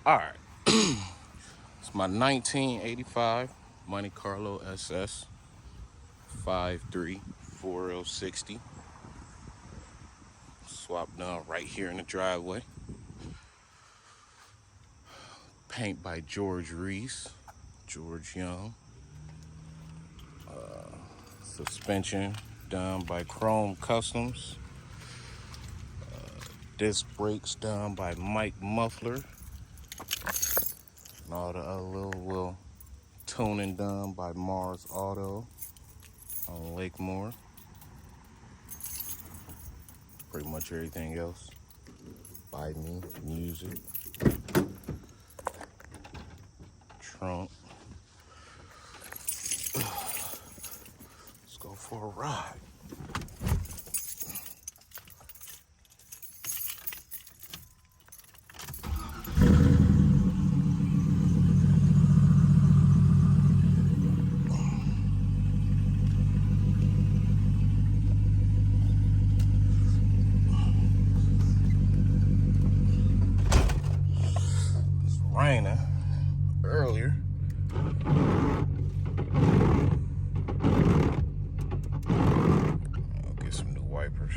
All right, it's my 1985 Monte Carlo SS 5.3 4L60. Swap done right here in the driveway. Paint by George Reese, George Young. Suspension done by Chrome Customs. Disc brakes done by Mike Muffler. And all the other little tuning done by Mars Auto on Lake Moore. Pretty much everything else by me. Music. Trunk. Let's go for a ride. It's raining earlier. I'll get some new wipers.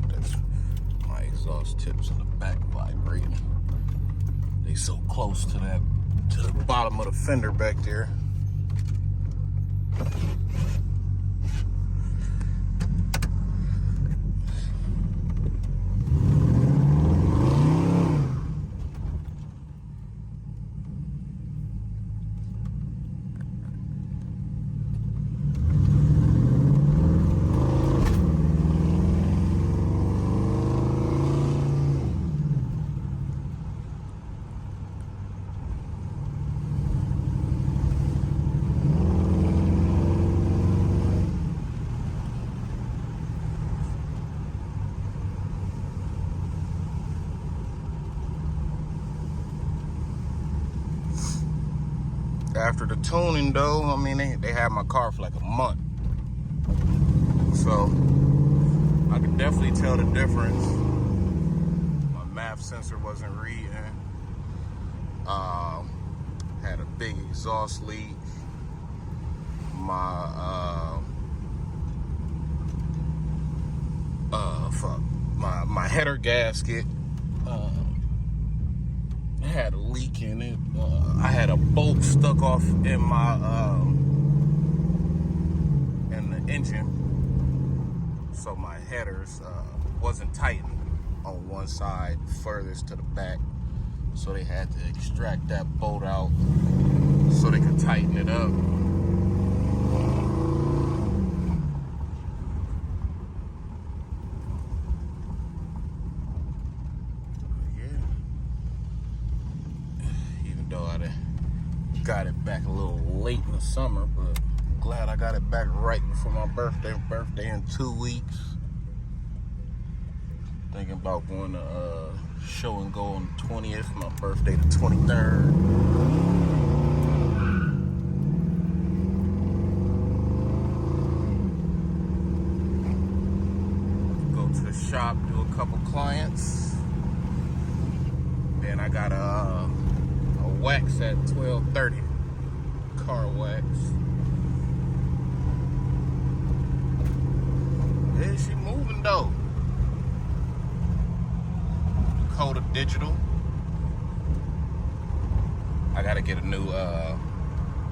That's my exhaust tips in the back vibrating. They so close to the bottom of the fender back there. After the tuning though, I mean, they had my car for like a month. So I could definitely tell the difference. My MAP sensor wasn't reading. Had a big exhaust leak. My header gasket had a leak in it. I had a bolt stuck off in my in the engine, so my headers wasn't tightened on one side, furthest to the back. So they had to extract that bolt out so they could tighten it up. Got it back a little late in the summer, but I'm glad I got it back right before my birthday in 2 weeks. Thinking about going to show and go on the 20th, my birthday the 23rd. Go to the shop, do a couple clients. Then I got a wax at 12:30, car wax. Yeah, she moving though. Dakota Digital. I gotta get a new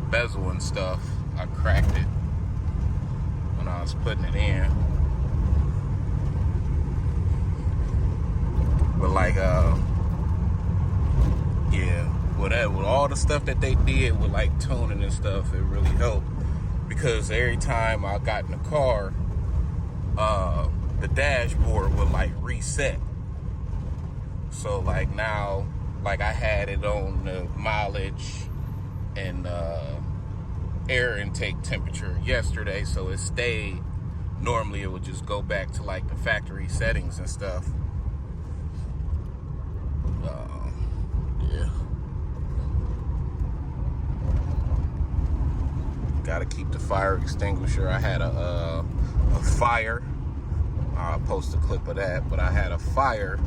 bezel and stuff. I cracked it when I was putting it in. But like yeah. With all the stuff that they did with like tuning and stuff, it really helped, because every time I got in the car, the dashboard would like reset. So like now, like I had it on the mileage and air intake temperature yesterday, so it stayed. Normally it would just go back to like the factory settings and stuff. Yeah. Gotta keep the fire extinguisher. I had a fire. I'll post a clip of that, but I had a fire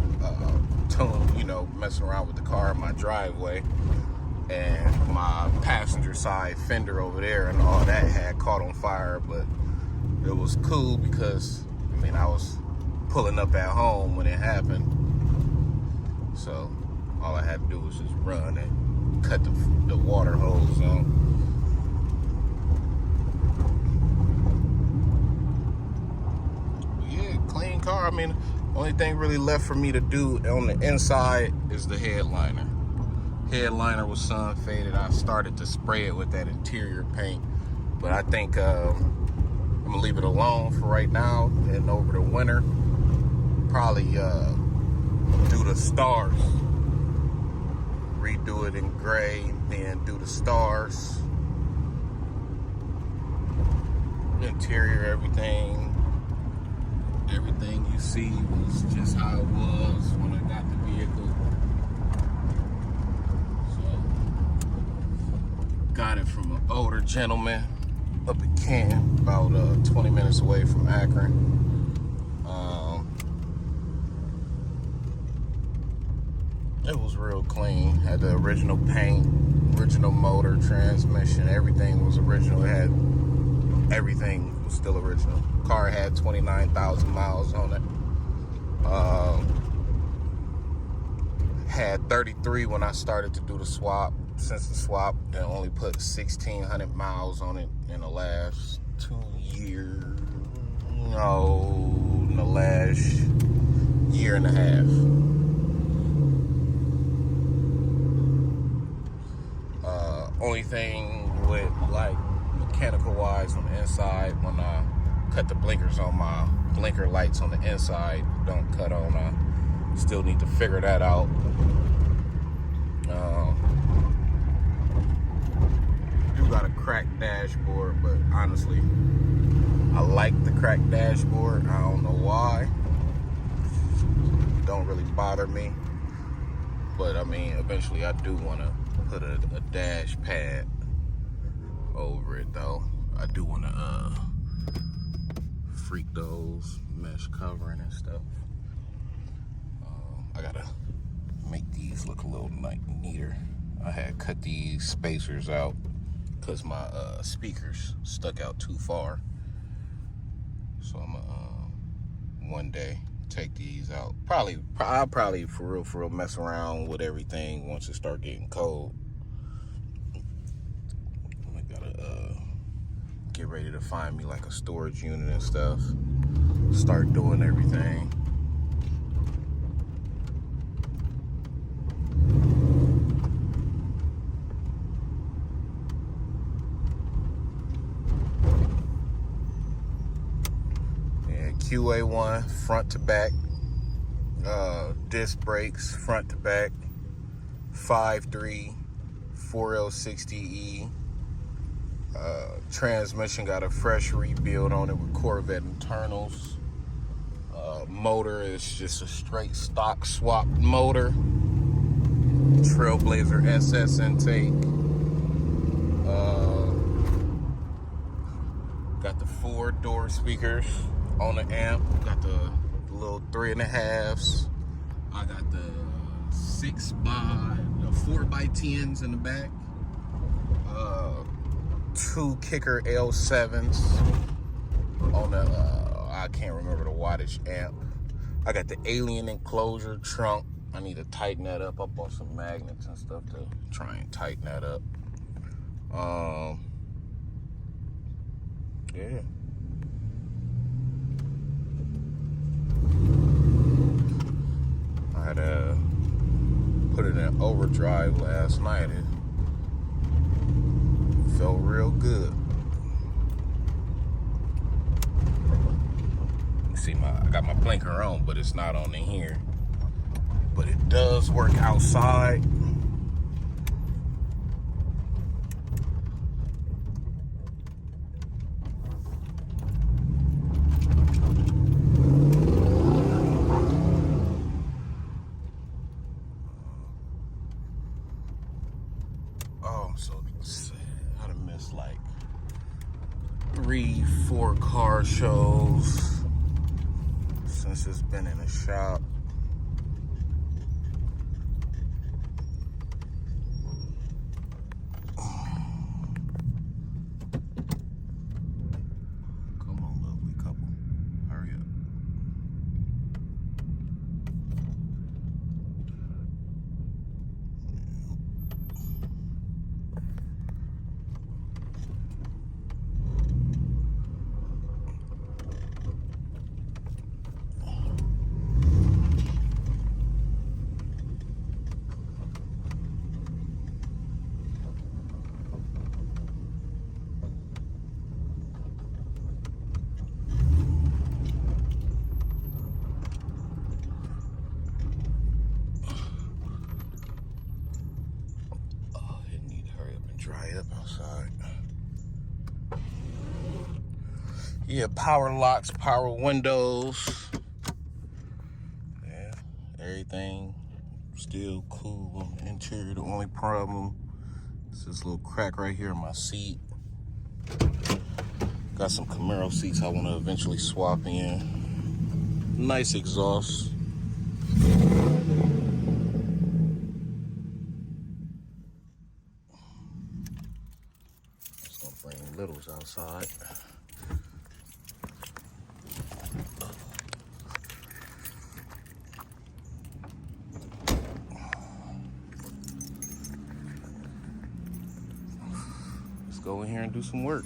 messing around with the car in my driveway, and my passenger side fender over there and all that had caught on fire. But it was cool because I was pulling up at home when it happened, so all I had to do was just run and cut the water hose on. Clean car. Only thing really left for me to do on the inside is the headliner. Headliner was sun faded. I started to spray it with that interior paint, but I think I'm gonna leave it alone for right now, and over the winter probably do the stars, redo it in gray, then do the stars, interior, everything you see was just how it was when I got the vehicle. So got it from an older gentleman up in Canton, about 20 minutes away from Akron. It was real clean. Had the original paint, original motor, transmission, everything was original. It had everything was still original. Car had 29,000 miles on it. Had 33 when I started to do the swap. Since the swap, they only put 1,600 miles on it in the last 2 years. No, in the last year and a half. Only thing with mechanical wise on the inside, when I cut the blinkers on my blinker lights on the inside, don't cut on. I still need to figure that out. Do got a cracked dashboard, but honestly, I like the cracked dashboard. I don't know why. It don't really bother me, but eventually I do want to put a dash pad over it, though. I do want to freak those mesh covering and stuff. I gotta make these look a little neater. I had cut these spacers out because my speakers stuck out too far. So I'm gonna one day take these out. I'll probably for real mess around with everything once it start getting cold. I gotta get ready to find me like a storage unit and stuff. Start doing everything. QA1 front to back, disc brakes front to back, 5.3 4L60E. Transmission got a fresh rebuild on it with Corvette internals. Motor is just a straight stock swap motor. Trailblazer SS intake. Got the 4-door speakers on the amp. Got the little 3.5s. I got the 4x10s in the back. 2 kicker L7s on the I can't remember the wattage amp. I got the alien enclosure trunk. I need to tighten that up. I bought some magnets and stuff to try and tighten that up. Yeah. I had to put it in overdrive last night. It felt real good. You see, I got my blinker on, but it's not on in here. But it does work outside. Oh, I'm so sad. I done missed like 3-4 car shows since it's been in the shop. Come on, lovely couple. Hurry up. Dry up outside. Yeah, power locks, power windows. Yeah, everything still cool on the interior. The only problem is this little crack right here in my seat. Got some Camaro seats I want to eventually swap in. Nice exhaust. Just gonna bring littles outside. Let's go in here and do some work.